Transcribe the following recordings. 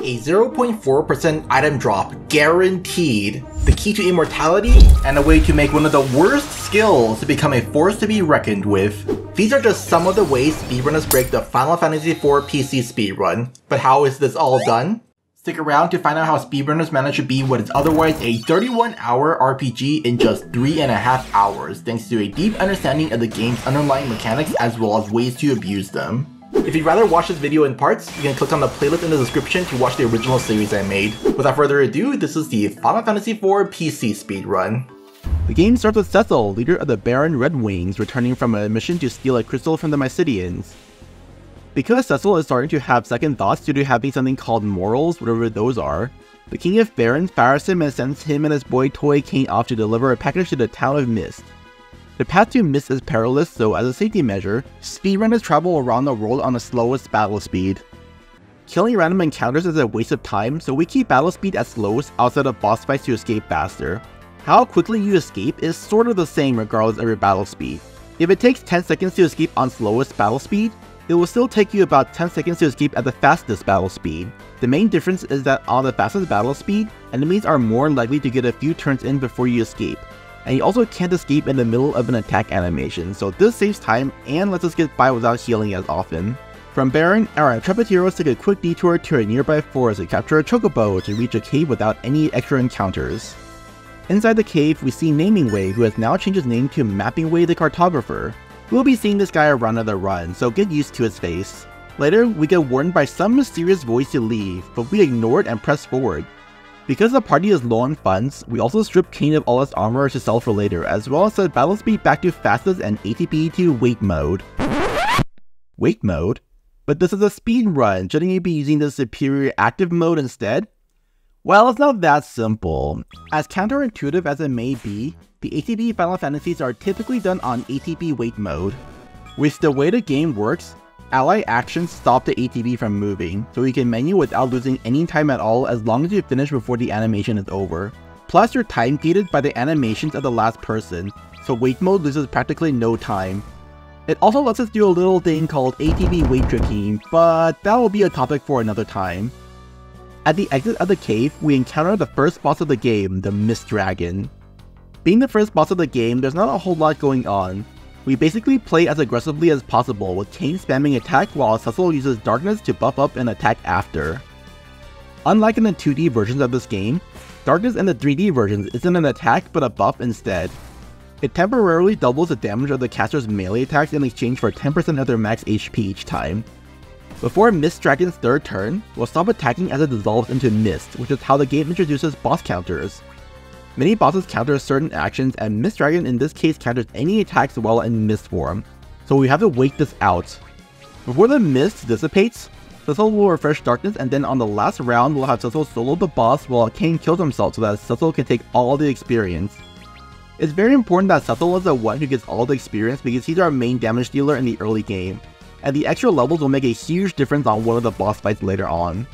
a 0.4% item drop guaranteed, the key to immortality, and a way to make one of the worst skills to become a force to be reckoned with. These are just some of the ways speedrunners break the Final Fantasy IV PC speedrun. But how is this all done? Stick around to find out how speedrunners manage to beat what is otherwise a 31-hour RPG in just 3.5 hours, thanks to a deep understanding of the game's underlying mechanics as well as ways to abuse them. If you'd rather watch this video in parts, you can click on the playlist in the description to watch the original series I made. Without further ado, this is the Final Fantasy IV PC speedrun. The game starts with Cecil, leader of the Baron Red Wings, returning from a mission to steal a crystal from the Mysidians. Because Cecil is starting to have second thoughts due to having something called morals, whatever those are, the King of Barons fires him and sends him and his boy toy Kane off to deliver a package to the town of Mist. The path to Mist is perilous, so as a safety measure, speedrunners travel around the world on the slowest battle speed. Killing random encounters is a waste of time, so we keep battle speed at slowest outside of boss fights to escape faster. How quickly you escape is sort of the same regardless of your battle speed. If it takes 10 seconds to escape on slowest battle speed, it will still take you about 10 seconds to escape at the fastest battle speed. The main difference is that on the fastest battle speed, enemies are more likely to get a few turns in before you escape, and you also can't escape in the middle of an attack animation, so this saves time and lets us get by without healing as often. From Baron, our intrepid heroes take a quick detour to a nearby forest to capture a chocobo to reach a cave without any extra encounters. Inside the cave, we see Namingway, who has now changed his name to Mappingway the Cartographer. We'll be seeing this guy around on the run, so get used to his face. Later, we get warned by some mysterious voice to leave, but we ignore it and press forward. Because the party is low on funds, we also strip Kane of all his armor to sell for later, as well as set battle speed back to fastest and ATB to wait mode. Wait mode? But this is a speed run, shouldn't you be using the superior active mode instead? Well, it's not that simple. As counterintuitive as it may be, the ATB Final Fantasies are typically done on ATB wait mode. With the way the game works, ally actions stop the ATB from moving, so you can menu without losing any time at all as long as you finish before the animation is over. Plus, you're time gated by the animations of the last person, so wait mode loses practically no time. It also lets us do a little thing called ATB wait tricking, but that will be a topic for another time. At the exit of the cave, we encounter the first boss of the game, the Mist Dragon. Being the first boss of the game, there's not a whole lot going on. We basically play as aggressively as possible, with Kane spamming attack while Cecil uses darkness to buff up and attack after. Unlike in the 2D versions of this game, darkness in the 3D versions isn't an attack but a buff instead. It temporarily doubles the damage of the caster's melee attacks in exchange for 10% of their max HP each time. Before Mist Dragon's third turn, we'll stop attacking as it dissolves into mist, which is how the game introduces boss counters. Many bosses counter certain actions, and Mist Dragon in this case counters any attacks while in mist form, so we have to wait this out. Before the mist dissipates, Cecil will refresh darkness, and then on the last round we'll have Cecil solo the boss while Kane kills himself so that Cecil can take all the experience. It's very important that Cecil is the one who gets all the experience because he's our main damage dealer in the early game, and the extra levels will make a huge difference on one of the boss fights later on.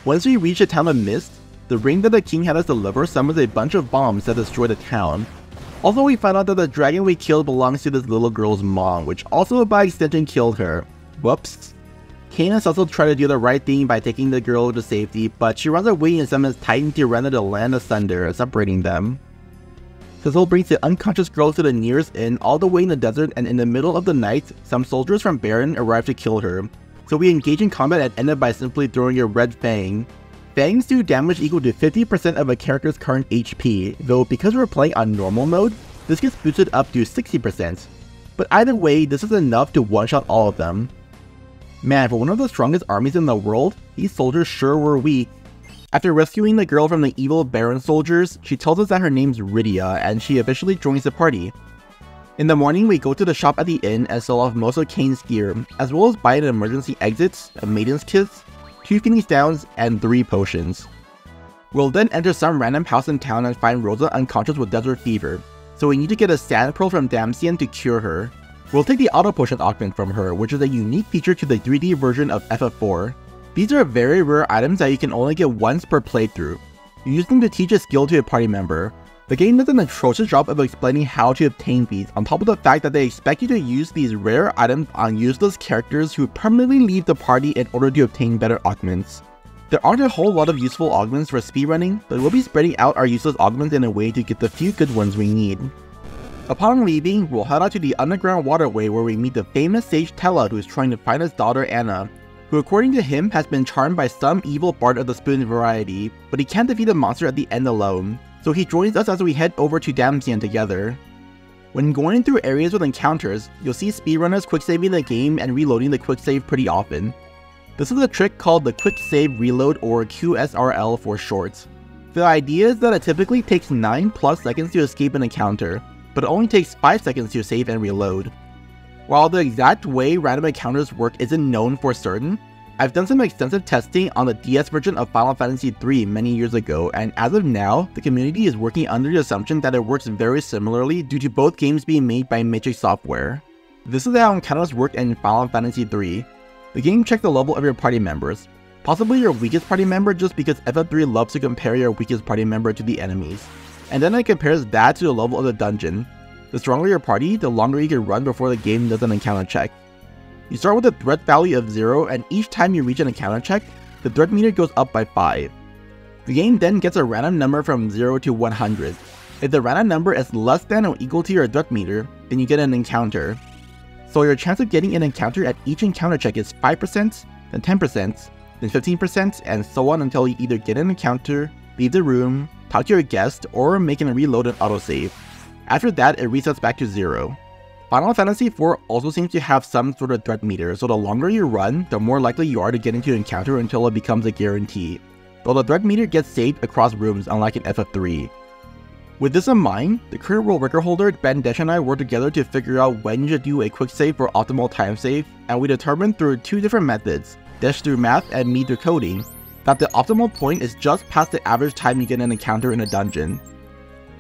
Once we reach the town of Mist, the ring that the king had us deliver summons a bunch of bombs that destroy the town. Also, we find out that the dragon we killed belongs to this little girl's mom, which also by extension killed her. Whoops. Kane and Cecil try to do the right thing by taking the girl to safety, but she runs away and summons Titan to render the land asunder, separating them. Cecil brings the unconscious girl to the nearest inn all the way in the desert, and in the middle of the night, some soldiers from Baron arrive to kill her. So we engage in combat and end up by simply throwing a red fang. Fangs do damage equal to 50% of a character's current HP, though because we're playing on normal mode, this gets boosted up to 60%. But either way, this is enough to one-shot all of them. Man, for one of the strongest armies in the world, these soldiers sure were weak. After rescuing the girl from the evil Baron soldiers, she tells us that her name's Rydia, and she officially joins the party. In the morning, we go to the shop at the inn and sell off most of Kane's gear, as well as buy an emergency exit, a maiden's kiss, 2 Phoenix Downs, and 3 potions. We'll then enter some random house in town and find Rosa unconscious with desert fever, so we need to get a sand pearl from Damsian to cure her. We'll take the auto potion augment from her, which is a unique feature to the 3D version of FF4. These are very rare items that you can only get once per playthrough. You use them to teach a skill to a party member. The game does an atrocious job of explaining how to obtain these, on top of the fact that they expect you to use these rare items on useless characters who permanently leave the party in order to obtain better augments. There aren't a whole lot of useful augments for speedrunning, but we'll be spreading out our useless augments in a way to get the few good ones we need. Upon leaving, we'll head out to the underground waterway where we meet the famous sage Tella, who is trying to find his daughter Anna, who according to him has been charmed by some evil bard of the spoon variety, but he can't defeat the monster at the end alone, so he joins us as we head over to Damzian together. When going through areas with encounters, you'll see speedrunners quicksaving the game and reloading the quicksave pretty often. This is a trick called the Quick Save Reload, or QSRL for short. The idea is that it typically takes 9+ seconds to escape an encounter, but it only takes 5 seconds to save and reload. While the exact way random encounters work isn't known for certain, I've done some extensive testing on the DS version of Final Fantasy III many years ago, and as of now, the community is working under the assumption that it works very similarly due to both games being made by Matrix Software. This is how encounters work in Final Fantasy III. The game checks the level of your party members, possibly your weakest party member just because FF3 loves to compare your weakest party member to the enemies, and then it compares that to the level of the dungeon. The stronger your party, the longer you can run before the game does an encounter check. You start with a threat value of 0, and each time you reach an encounter check, the threat meter goes up by 5. The game then gets a random number from 0 to 100. If the random number is less than or equal to your threat meter, then you get an encounter. So your chance of getting an encounter at each encounter check is 5%, then 10%, then 15%, and so on until you either get an encounter, leave the room, talk to your guest, or make a reload and autosave. After that, it resets back to 0. Final Fantasy IV also seems to have some sort of threat meter, so the longer you run, the more likely you are to get into an encounter until it becomes a guarantee, though the threat meter gets saved across rooms unlike in FF3. With this in mind, the current world record holder Ben Desh and I worked together to figure out when you should do a quick save for optimal time save, and we determined through 2 different methods, Desh through math and me through coding, that the optimal point is just past the average time you get an encounter in a dungeon.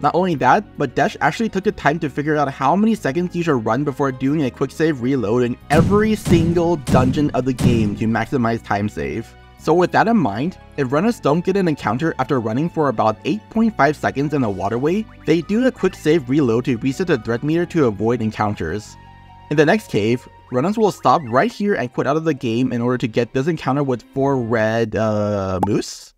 Not only that, but Desh actually took the time to figure out how many seconds you should run before doing a quick save reload in every single dungeon of the game to maximize time save. So with that in mind, if runners don't get an encounter after running for about 8.5 seconds in a waterway, they do a quick save reload to reset the threat meter to avoid encounters. In the next cave, runners will stop right here and quit out of the game in order to get this encounter with 4 red, Meese?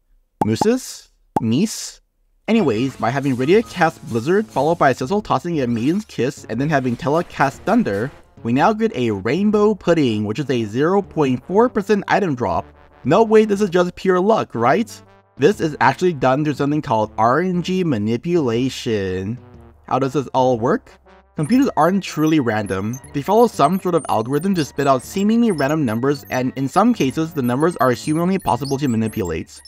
Anyways, by having Rydia cast Blizzard followed by Cecil tossing a Maiden's Kiss and then having Tella cast Thunder, we now get a Rainbow Pudding, which is a 0.4% item drop. No way, this is just pure luck, right? This is actually done through something called RNG manipulation. How does this all work? Computers aren't truly random. They follow some sort of algorithm to spit out seemingly random numbers, and in some cases, the numbers are humanly possible to manipulate.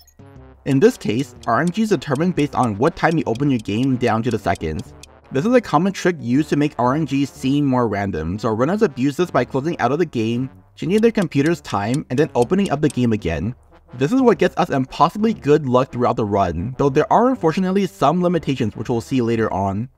In this case, RNG is determined based on what time you open your game down to the seconds. This is a common trick used to make RNG seem more random, so runners abuse this by closing out of the game, changing their computer's time, and then opening up the game again. This is what gets us impossibly good luck throughout the run, though there are unfortunately some limitations which we'll see later on.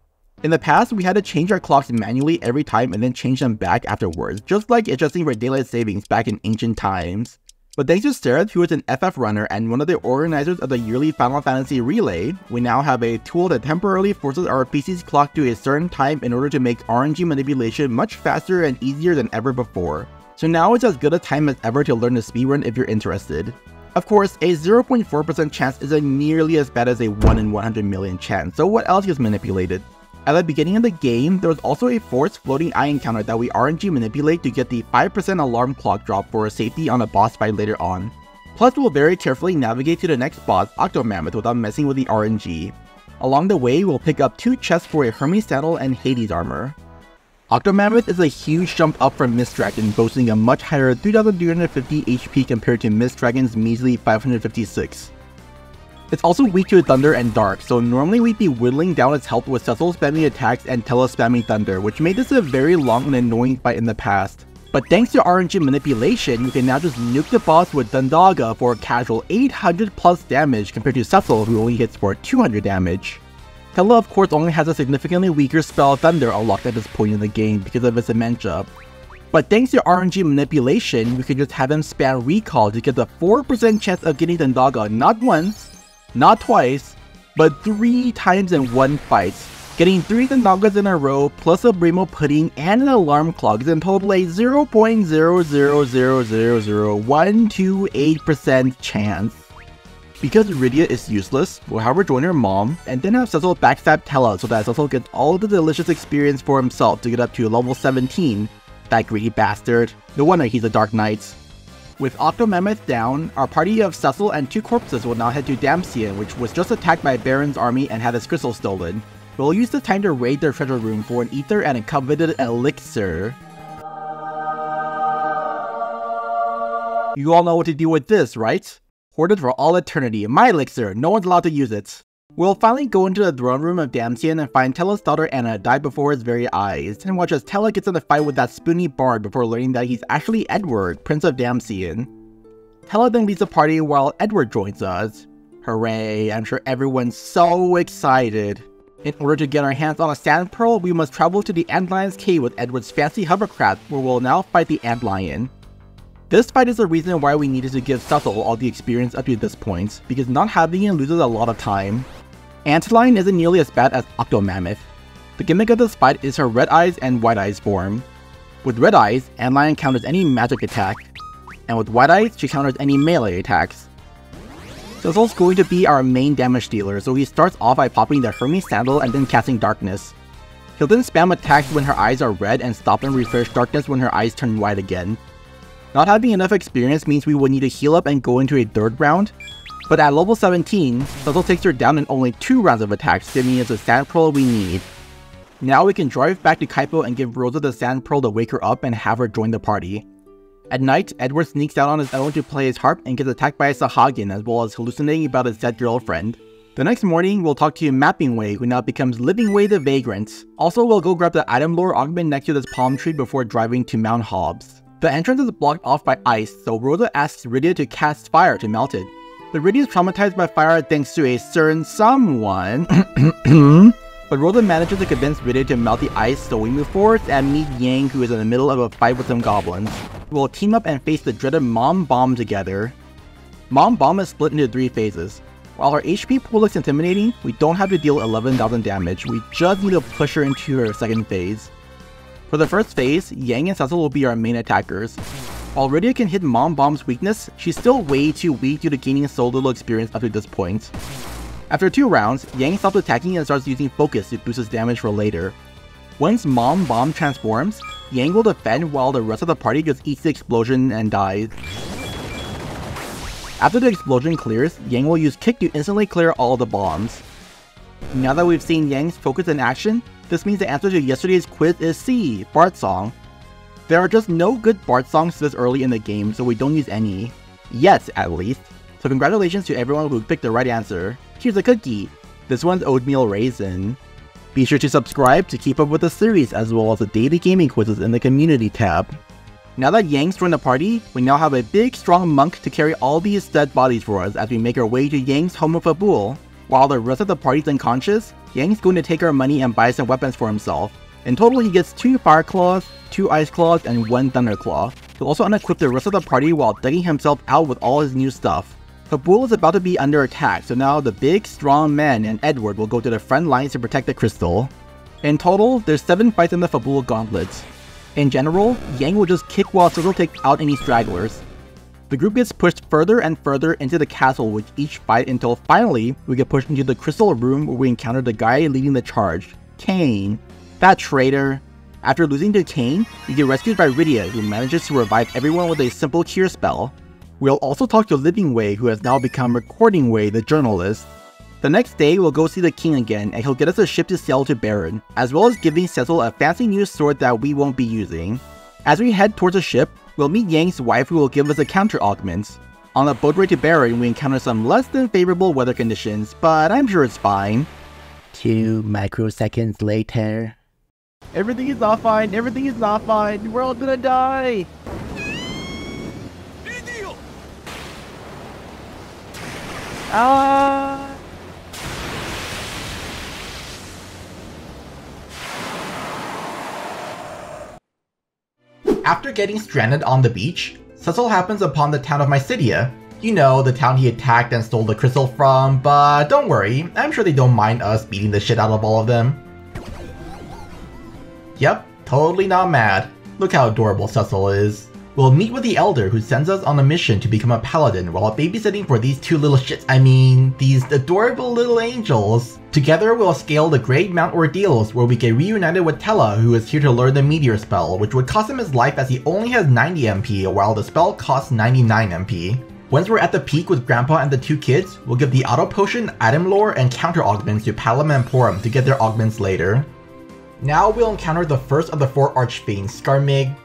In the past, we had to change our clocks manually every time and then change them back afterwards, just like adjusting for daylight savings back in ancient times. But thanks to Sereth, who is an FF runner and one of the organizers of the yearly Final Fantasy Relay, we now have a tool that temporarily forces our PC's clock to a certain time in order to make RNG manipulation much faster and easier than ever before. So now it's as good a time as ever to learn to speedrun if you're interested. Of course, a 0.4% chance isn't nearly as bad as a 1 in 100 million chance, so what else gets manipulated? At the beginning of the game, there was also a forced floating eye encounter that we RNG manipulate to get the 5% alarm clock drop for safety on a boss fight later on. Plus, we'll very carefully navigate to the next boss, Octomammoth, without messing with the RNG. Along the way, we'll pick up 2 chests for a Hermes saddle and Hades armor. Octomammoth is a huge jump up from Mist Dragon, boasting a much higher 3350 HP compared to Mist Dragon's measly 556. It's also weak to Thunder and Dark, so normally we'd be whittling down its health with Cecil spamming attacks and Tella spamming Thunder, which made this a very long and annoying fight in the past. But thanks to RNG manipulation, you can now just nuke the boss with Dundaga for a casual 800 plus damage compared to Cecil, who only hits for 200 damage. Tella of course only has a significantly weaker spell Thunder unlocked at this point in the game because of its dementia. But thanks to RNG manipulation, we can just have him spam Recall to get the 4% chance of getting Dundaga not once, not twice, but 3 times in one fight. Getting 3 Thanagas in a row, plus a Brimo pudding and an alarm clock is in total a 0.0000128% chance. Because Rydia is useless, we'll have her join her mom, and then have Cecil backstab Tella so that Cecil gets all the delicious experience for himself to get up to level 17. That greedy bastard. No wonder he's a Dark Knight. With Octomammoth down, our party of Cecil and 2 corpses will now head to Damcian, which was just attacked by Baron's army and had his crystal stolen. We'll use the time to raid their treasure room for an ether and a coveted elixir. You all know what to do with this, right? Hoard it for all eternity. My elixir, no one's allowed to use it. We'll finally go into the throne room of Damcian and find Tella's daughter Anna die before his very eyes, and watch as Tella gets in a fight with that spoony bard before learning that he's actually Edward, Prince of Damcian. Tella then leads the party while Edward joins us. Hooray, I'm sure everyone's so excited. In order to get our hands on a sand pearl, we must travel to the Antlion's cave with Edward's fancy hovercraft, where we'll now fight the Antlion. This fight is the reason why we needed to give Cecil all the experience up to this point, because not having it loses a lot of time. Antlion isn't nearly as bad as Octomammoth. The gimmick of this fight is her red eyes and white eyes form. With red eyes, Antlion counters any magic attack, and with white eyes, she counters any melee attacks. Cecil's going to be our main damage dealer, so he starts off by popping the Hermes Sandal and then casting Darkness. He'll then spam attacks when her eyes are red and stop and refresh Darkness when her eyes turn white again. Not having enough experience means we will need to heal up and go into a 3rd round, but at level 17, Cecil takes her down in only 2 rounds of attacks, giving us the Sand Pearl we need. Now we can drive back to Qazplm and give Rosa the Sand Pearl to wake her up and have her join the party. At night, Edward sneaks out on his own to play his harp and gets attacked by a Sahagin as well as hallucinating about his dead girlfriend. The next morning, we'll talk to Namingway, who now becomes Livingway the Vagrant. Also, we'll go grab the item lore augment next to this palm tree before driving to Mount Hobbs. The entrance is blocked off by ice, so Rosa asks Rydia to cast fire to melt it. But Rydia is traumatized by fire thanks to a certain someone. But Rosa manages to convince Rydia to melt the ice, so we move forward and meet Yang, who is in the middle of a fight with some goblins. We'll team up and face the dreaded Mom Bomb together. Mom Bomb is split into 3 phases. While her HP pool looks intimidating, we don't have to deal 11,000 damage, we just need to push her into her 2nd phase. For the first phase, Yang and Cecil will be our main attackers. While Rydia can hit Mom Bomb's weakness, she's still way too weak due to gaining so little experience up to this point. After 2 rounds, Yang stops attacking and starts using focus to boost his damage for later. Once Mom Bomb transforms, Yang will defend while the rest of the party just eats the explosion and dies. After the explosion clears, Yang will use Kick to instantly clear all the bombs. Now that we've seen Yang's focus in action, this means the answer to yesterday's quiz is C, Bard Song. There are just no good Bard songs this early in the game, so we don't use any. Yet, at least. So congratulations to everyone who picked the right answer. Here's a cookie. This one's oatmeal raisin. Be sure to subscribe to keep up with the series as well as the daily gaming quizzes in the community tab. Now that Yang's joined the party, we now have a big strong monk to carry all these dead bodies for us as we make our way to Yang's home of Fabul. While the rest of the party's unconscious, Yang's going to take our money and buy some weapons for himself. In total, he gets 2 Fire Claws, 2 Ice Claws, and 1 Thunder Claw. He'll also unequip the rest of the party while digging himself out with all his new stuff. Fabul is about to be under attack, so now the big, strong man and Edward will go to the front lines to protect the crystal. In total, there's 7 fights in the Fabul Gauntlet. In general, Yang will just kick while Cecil takes out any stragglers. The group gets pushed further and further into the castle with each fight until finally, we get pushed into the crystal room where we encounter the guy leading the charge, Kane. That traitor. After losing to Kane, we get rescued by Rydia, who manages to revive everyone with a simple cure spell. We'll also talk to Livingway, who has now become Recordingway, the journalist. The next day, we'll go see the king again, and he'll get us a ship to sail to Baron, as well as giving Cecil a fancy new sword that we won't be using. As we head towards the ship, we'll meet Yang's wife, who will give us a counter augment. On the boat ride to Baron, we encounter some less than favorable weather conditions, but I'm sure it's fine. 2 microseconds later. Everything is not fine, everything is not fine, we're all gonna die! Ah! After getting stranded on the beach, Cecil happens upon the town of Mysidia. You know, the town he attacked and stole the crystal from, but don't worry, I'm sure they don't mind us beating the shit out of all of them. Yep, totally not mad. Look how adorable Cecil is. We'll meet with the Elder who sends us on a mission to become a paladin while babysitting for these two little shits. These adorable little angels. Together we'll scale the Great Mount Ordeals where we get reunited with Tella, who is here to learn the meteor spell, which would cost him his life as he only has 90 MP while the spell costs 99 MP. Once we're at the peak with Grandpa and the two kids, we'll give the auto potion, item lore, and counter augments to Qazplm and Porum to get their augments later. Now we'll encounter the first of the 4 Archfiends, Scarmiglione?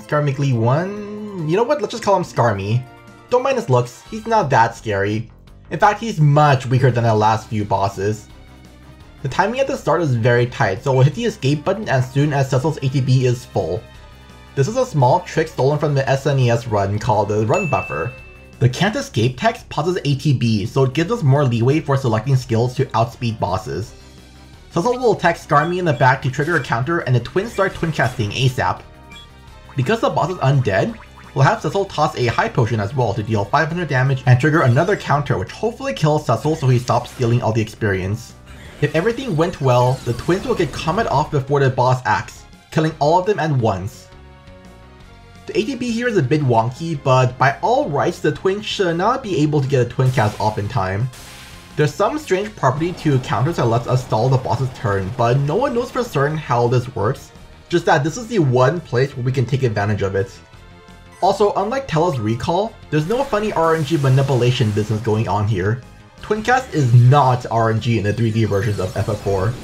Scarmiglione? You know what, let's just call him Scarmy. Don't mind his looks, he's not that scary. In fact, he's much weaker than the last few bosses. The timing at the start is very tight, so we'll hit the escape button as soon as Cecil's ATB is full. This is a small trick stolen from the SNES run called the run buffer. The can't escape text pauses ATB, so it gives us more leeway for selecting skills to outspeed bosses. Cecil will attack Scarmy in the back to trigger a counter and the twins start twin casting ASAP. Because the boss is undead, we'll have Cecil toss a high potion as well to deal 500 damage and trigger another counter which hopefully kills Cecil so he stops stealing all the experience. If everything went well, the twins will get Comet off before the boss acts, killing all of them at once. The ATB here is a bit wonky, but by all rights the twins should not be able to get a twin cast off in time. There's some strange property to counters that lets us stall the boss's turn, but no one knows for certain how this works, just that this is the one place where we can take advantage of it. Also, unlike Tella's recall, there's no funny RNG manipulation business going on here. Twincast is not RNG in the 3D versions of FF4.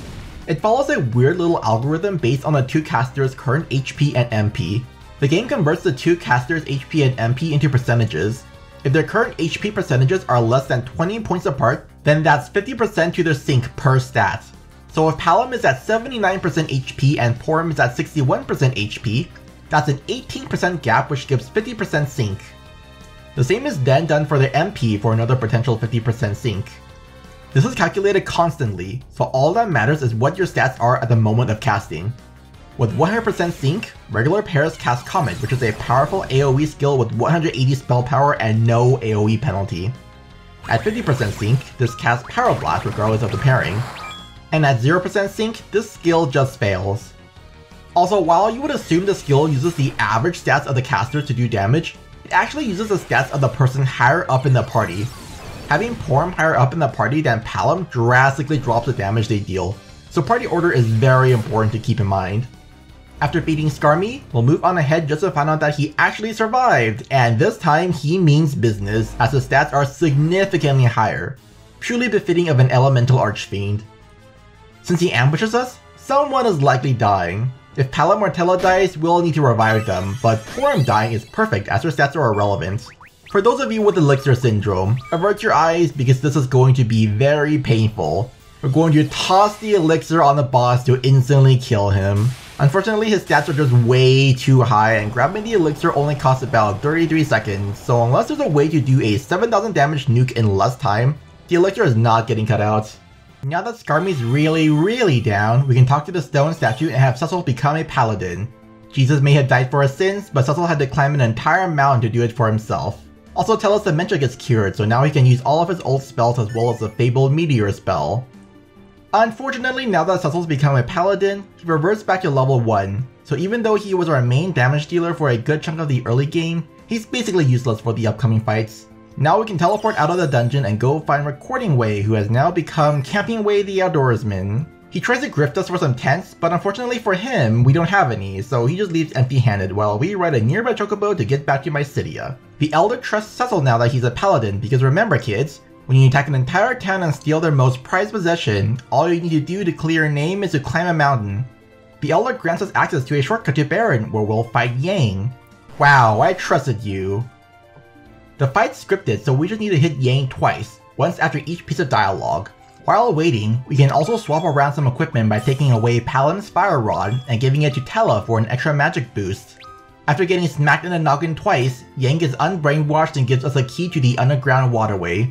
It follows a weird little algorithm based on the two casters' current HP and MP. The game converts the two casters' HP and MP into percentages. If their current HP percentages are less than 20 points apart, then that's 50% to their sync per stat. So if Qazplm is at 79% HP and Porum is at 61% HP, that's an 18% gap which gives 50% sync. The same is then done for their MP for another potential 50% sync. This is calculated constantly, so all that matters is what your stats are at the moment of casting. With 100% sync, regular pairs cast Comet, which is a powerful AoE skill with 180 spell power and no AoE penalty. At 50% sync, this casts Power Blast regardless of the pairing. And at 0% sync, this skill just fails. Also, while you would assume the skill uses the average stats of the caster to do damage, it actually uses the stats of the person higher up in the party. Having Porum higher up in the party than Qazplm drastically drops the damage they deal, so party order is very important to keep in mind. After beating Scarmy, we'll move on ahead just to find out that he actually survived, and this time he means business as his stats are significantly higher, truly befitting of an elemental archfiend. Since he ambushes us, someone is likely dying. If Qazplm or Tella dies, we'll need to revive them, but Porum dying is perfect as her stats are irrelevant. For those of you with Elixir Syndrome, avert your eyes because this is going to be very painful. We're going to toss the elixir on the boss to instantly kill him. Unfortunately, his stats are just way too high and grabbing the elixir only costs about 33 seconds, so unless there's a way to do a 7,000 damage nuke in less time, the elixir is not getting cut out. Now that Scarmy's really down, we can talk to the stone statue and have Cecil become a paladin. Jesus may have died for his sins, but Cecil had to climb an entire mountain to do it for himself. Also, Tella's dementia gets cured, so now he can use all of his old spells as well as the fabled meteor spell. Unfortunately, now that Cecil's become a paladin, he reverts back to level 1, so even though he was our main damage dealer for a good chunk of the early game, he's basically useless for the upcoming fights. Now we can teleport out of the dungeon and go find Recording Way, who has now become Camping Way the Outdoorsman. He tries to grift us for some tents, but unfortunately for him, we don't have any, so he just leaves empty-handed while we ride a nearby chocobo to get back to Mysidia. The Elder trusts Cecil now that he's a paladin, because remember kids, when you attack an entire town and steal their most prized possession, all you need to do to clear your name is to climb a mountain. The Elder grants us access to a shortcut to Baron, where we'll fight Yang. Wow, I trusted you. The fight's scripted, so we just need to hit Yang twice, once after each piece of dialogue. While waiting, we can also swap around some equipment by taking away Qazplm's Fire Rod and giving it to Tella for an extra magic boost. After getting smacked in the noggin twice, Yang gets unbrainwashed and gives us a key to the underground waterway.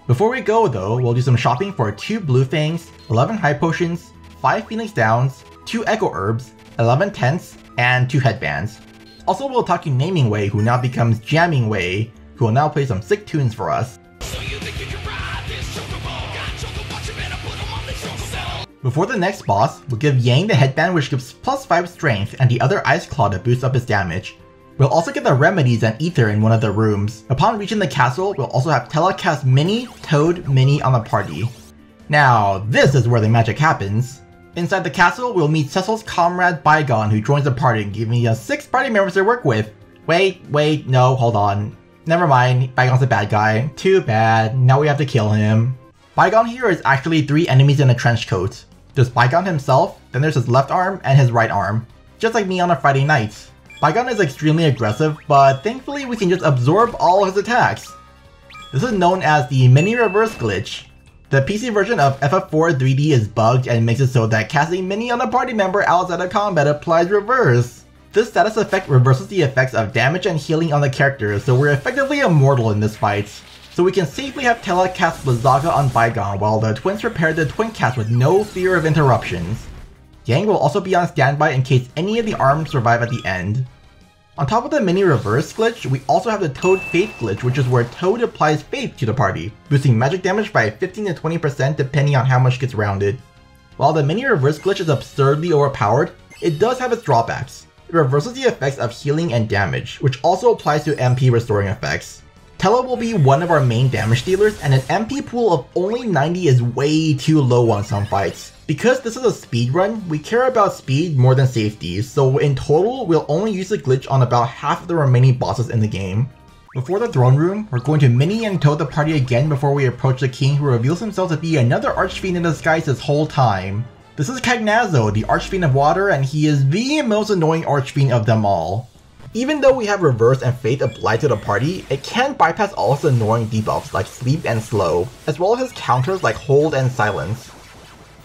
Before we go though, we'll do some shopping for 2 blue fangs, 11 high potions, 5 phoenix downs, 2 echo herbs, 11 tents, and 2 headbands. Also, we'll talk to Namingway, who now becomes Jammingway, who will now play some sick tunes for us. Before the next boss, we'll give Yang the headband, which gives +5 strength, and the other Ice Claw to boost up his damage. We'll also get the remedies and ether in one of the rooms. Upon reaching the castle, we'll also have Tella cast Mini, Toad, Mini on the party. Now, this is where the magic happens. Inside the castle, we'll meet Cecil's comrade Bygone, who joins the party, giving us 6 party members to work with. Wait, no, hold on. Never mind, Bygone's a bad guy. Too bad, now we have to kill him. Bygone here is actually 3 enemies in a trench coat. There's Bygone himself, then there's his left arm and his right arm. Just like me on a Friday night. Bygone is extremely aggressive, but thankfully we can just absorb all his attacks. This is known as the mini reverse glitch. The PC version of FF4 3D is bugged and makes it so that casting mini on a party member outside of combat applies reverse. This status effect reverses the effects of damage and healing on the character, so we're effectively immortal in this fight. So we can safely have Tella cast Blizzaga on Bygone while the twins prepare the twin cast with no fear of interruptions. Yang will also be on standby in case any of the arms survive at the end. On top of the mini reverse glitch, we also have the Toad Faith glitch, which is where Toad applies Faith to the party, boosting magic damage by 15 to 20% depending on how much gets rounded. While the mini reverse glitch is absurdly overpowered, it does have its drawbacks. It reverses the effects of healing and damage, which also applies to MP restoring effects. Tella will be one of our main damage dealers, and an MP pool of only 90 is way too low on some fights. Because this is a speedrun, we care about speed more than safety, so in total, we'll only use the glitch on about half of the remaining bosses in the game. Before the throne room, we're going to mini and toad the party again before we approach the king, who reveals himself to be another archfiend in disguise this whole time. This is Cagnazzo, the archfiend of water, and he is the most annoying archfiend of them all. Even though we have reverse and faith applied to the party, it can bypass all its annoying debuffs like sleep and slow, as well as his counters like hold and silence.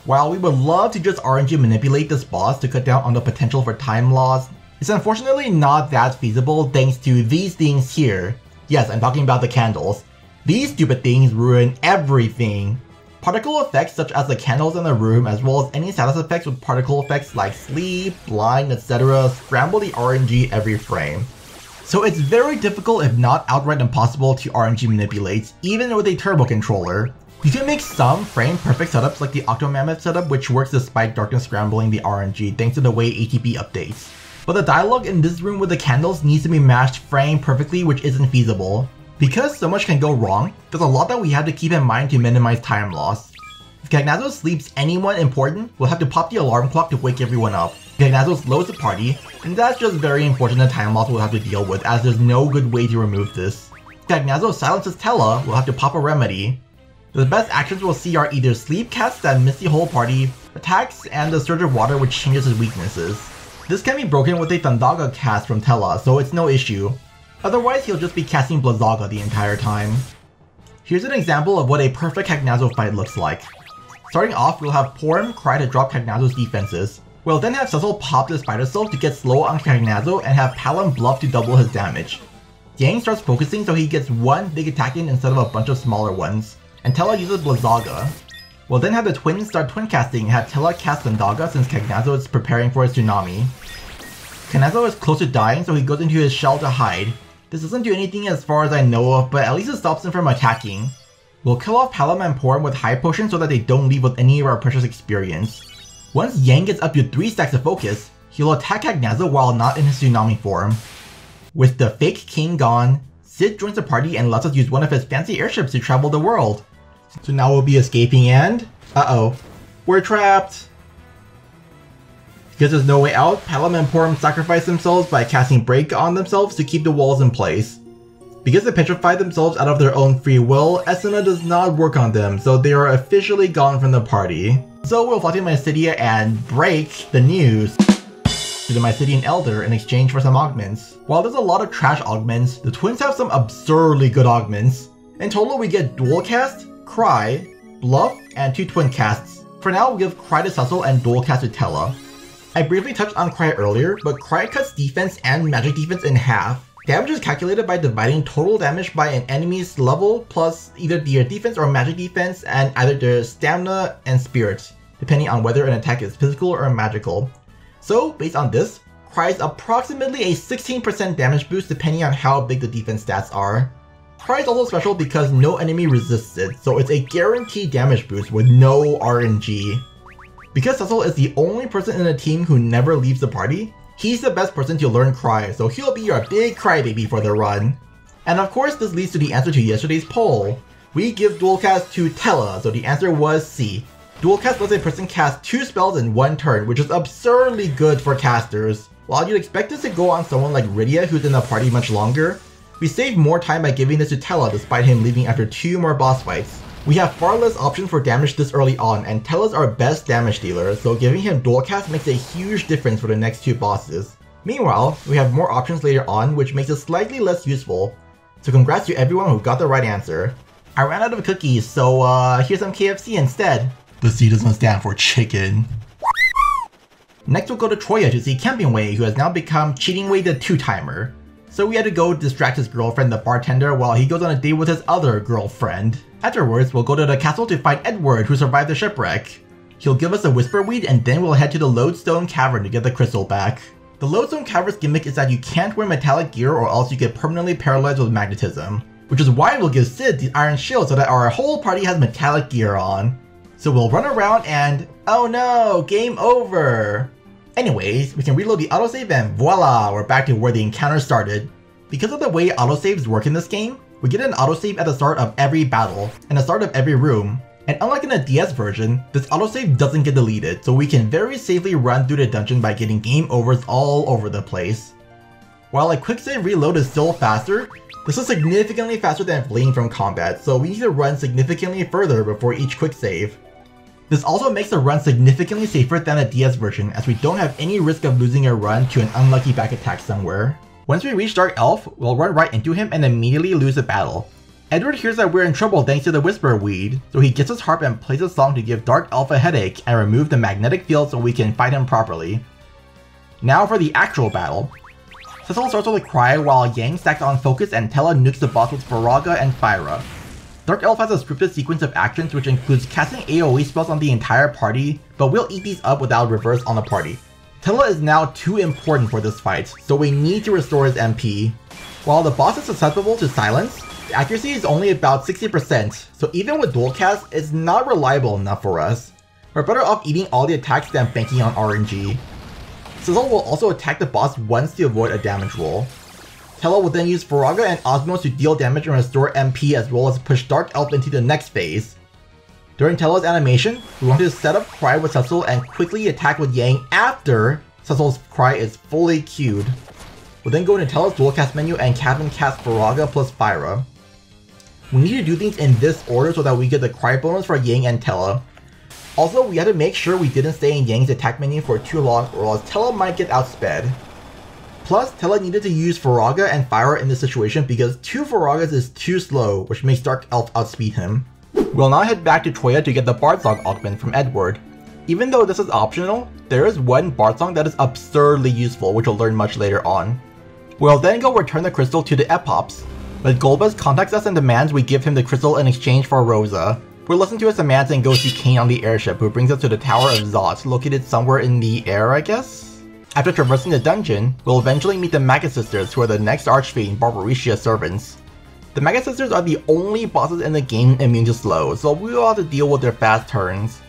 While we would love to just RNG manipulate this boss to cut down on the potential for time loss, it's unfortunately not that feasible thanks to these things here. Yes, I'm talking about the candles. These stupid things ruin everything. Particle effects such as the candles in the room, as well as any status effects with particle effects like sleep, blind, etc. scramble the RNG every frame. So it's very difficult if not outright impossible to RNG manipulate, even with a turbo controller. You can make some frame perfect setups like the Octomammoth setup, which works despite darkness scrambling the RNG thanks to the way ATB updates. But the dialogue in this room with the candles needs to be matched frame perfectly, which isn't feasible. Because so much can go wrong, there's a lot that we have to keep in mind to minimize time loss. If Cagnazzo sleeps anyone important, we'll have to pop the alarm clock to wake everyone up. If Cagnazzo slows the party, and that's just very unfortunate time loss we'll have to deal with, as there's no good way to remove this. If Cagnazzo silences Tella, we'll have to pop a remedy. The best actions we'll see are either sleep casts that miss the whole party, attacks, and the Surge of Water which changes his weaknesses. This can be broken with a Thundaga cast from Tella, so it's no issue. Otherwise, he'll just be casting Blizzaga the entire time. Here's an example of what a perfect Cagnazzo fight looks like. Starting off, we'll have Porm cry to drop Cagnazzo's defenses. We'll then have Cecil pop the Spider Silk to get slow on Cagnazzo and have Palom bluff to double his damage. Yang starts focusing so he gets one big attack in instead of a bunch of smaller ones, and Tella uses Blizzaga. We'll then have the twins start twin casting and have Tella cast Thundaga since Cagnazzo is preparing for his tsunami. Cagnazzo is close to dying, so he goes into his shell to hide. This doesn't do anything as far as I know of, but at least it stops him from attacking. We'll kill off Palom and Porm with high potion so that they don't leave with any of our precious experience. Once Yang gets up to 3 stacks of focus, he'll attack Cagnazzo while not in his tsunami form. With the fake king gone, Sid joins the party and lets us use one of his fancy airships to travel the world. So now we'll be escaping and... uh-oh. We're trapped! Because there's no way out, Palom and Porm sacrifice themselves by casting Break on themselves to keep the walls in place. Because they petrified themselves out of their own free will, Esuna does not work on them, so they are officially gone from the party. So we'll fly to Mysidia and break the news to the Mysidian Elder in exchange for some augments. While there's a lot of trash augments, the twins have some absurdly good augments. In total, we get Dual Cast, Cry, Bluff, and 2 twin casts. For now, we'll give Cry to Cecil and Dual Cast to Tella. I briefly touched on Cry earlier, but Cry cuts defense and magic defense in half. Damage is calculated by dividing total damage by an enemy's level plus either their defense or magic defense and either their stamina and spirit, depending on whether an attack is physical or magical. So, based on this, provides approximately a 16% damage boost depending on how big the defense stats are. Cry is also special because no enemy resists it, so it's a guaranteed damage boost with no RNG. Because Cecil is the only person in the team who never leaves the party, he's the best person to learn Cry, so he'll be your big crybaby for the run. And of course this leads to the answer to yesterday's poll. We give Dualcast to Tella, so the answer was C. Dualcast lets a person cast 2 spells in 1 turn, which is absurdly good for casters. While you'd expect this to go on someone like Rydia who's in the party much longer, we save more time by giving this to Tella despite him leaving after 2 more boss fights. We have far less options for damage this early on, and Tella's our best damage dealer, so giving him Dualcast makes a huge difference for the next 2 bosses. Meanwhile, we have more options later on, which makes it slightly less useful. So congrats to everyone who got the right answer. I ran out of cookies, so here's some KFC instead. The C doesn't stand for chicken. Next we'll go to Troya to see Namingway, who has now become Cheatingway the 2-timer. So we had to go distract his girlfriend, the bartender, while he goes on a date with his other girlfriend. Afterwards, we'll go to the castle to find Edward, who survived the shipwreck. He'll give us a Whisper Weed, and then we'll head to the Lodestone Cavern to get the crystal back. The Lodestone Cavern's gimmick is that you can't wear metallic gear or else you get permanently paralyzed with magnetism. Which is why we'll give Sid the Iron Shield so that our whole party has metallic gear on. So we'll run around and, oh no, game over! Anyways, we can reload the autosave and voila, we're back to where the encounter started. Because of the way autosaves work in this game, we get an autosave at the start of every battle, and the start of every room. And unlike in the DS version, this autosave doesn't get deleted, so we can very safely run through the dungeon by getting game overs all over the place. While a quick save reload is still faster, this is significantly faster than fleeing from combat, so we need to run significantly further before each quick save. This also makes the run significantly safer than the DS version, as we don't have any risk of losing a run to an unlucky back attack somewhere. Once we reach Dark Elf, we'll run right into him and immediately lose the battle. Edward hears that we're in trouble thanks to the Whisper Weed, so he gets his harp and plays a song to give Dark Elf a headache and remove the magnetic field so we can fight him properly. Now for the actual battle. Cecil starts with a Cry while Yang stacks on Focus and Tella nukes the boss with Faraga and Fyra. Dark Elf has a scripted sequence of actions which includes casting AoE spells on the entire party, but we'll eat these up without reverse on the party. Tella is now too important for this fight, so we need to restore his MP. While the boss is susceptible to silence, the accuracy is only about 60%, so even with dual cast, it's not reliable enough for us. We're better off eating all the attacks than banking on RNG. Cecil will also attack the boss once to avoid a damage roll. Tella will then use Faraga and Osmos to deal damage and restore MP as well as push Dark Elf into the next phase. During Tella's animation, we want to set up Cry with Cecil and quickly attack with Yang after Cecil's Cry is fully queued. We'll then go into Tella's dual cast menu and Qazplm cast Faraga plus Fyra. We need to do things in this order so that we get the Cry bonus for Yang and Tella. Also, we had to make sure we didn't stay in Yang's attack menu for too long or else Tella might get outsped. Plus, Tella needed to use Faraga and Fyra in this situation because 2 Faragas is too slow, which makes Dark Elf outspeed him. We'll now head back to Troya to get the Bard Song augment from Edward. Even though this is optional, there is one Bard Song that is absurdly useful, which we'll learn much later on. We'll then go return the crystal to the Epops, but Golbez contacts us and demands we give him the crystal in exchange for Rosa. We'll listen to his demands and go see Kane on the airship, who brings us to the Tower of Zot, located somewhere in the air, I guess? After traversing the dungeon, we'll eventually meet the Maggot Sisters, who are the next Archfiend Barbariccia servants. The Maggot Sisters are the only bosses in the game immune to slow, so we will have to deal with their fast turns.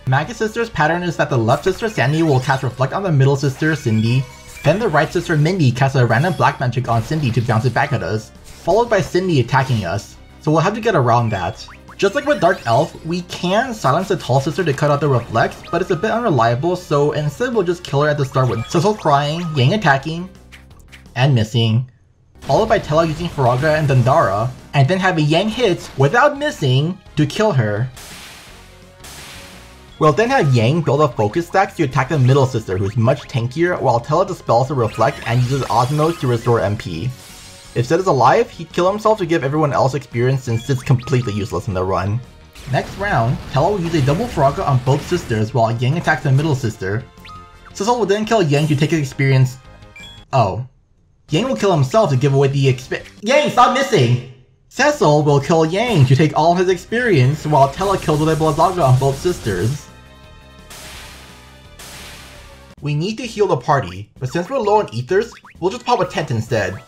Maggot Sisters' pattern is that the left sister Sandy will cast Reflect on the middle sister Cindy, then the right sister Mindy casts a random black magic on Cindy to bounce it back at us, followed by Cindy attacking us, so we'll have to get around that. Just like with Dark Elf, we can silence the tall sister to cut out the reflects, but it's a bit unreliable, so instead we'll just kill her at the start with Cecil crying, Yang attacking, and missing, followed by Tella using Faraga and Dandara, and then having Yang hit without missing to kill her. We'll then have Yang build a focus stack to attack the middle sister, who's much tankier, while Tella dispels the reflect and uses Osmos to restore MP. If Sid is alive, he'd kill himself to give everyone else experience since Sid's completely useless in the run. Next round, Tella will use a double Faraga on both sisters while Yang attacks the middle sister. Cecil will then kill Yang to take his experience. Oh. Yang will kill himself to give away the Yang, stop missing! Cecil will kill Yang to take all of his experience while Tella kills with a Blazzaga on both sisters. We need to heal the party, but since we're low on ethers, we'll just pop a tent instead.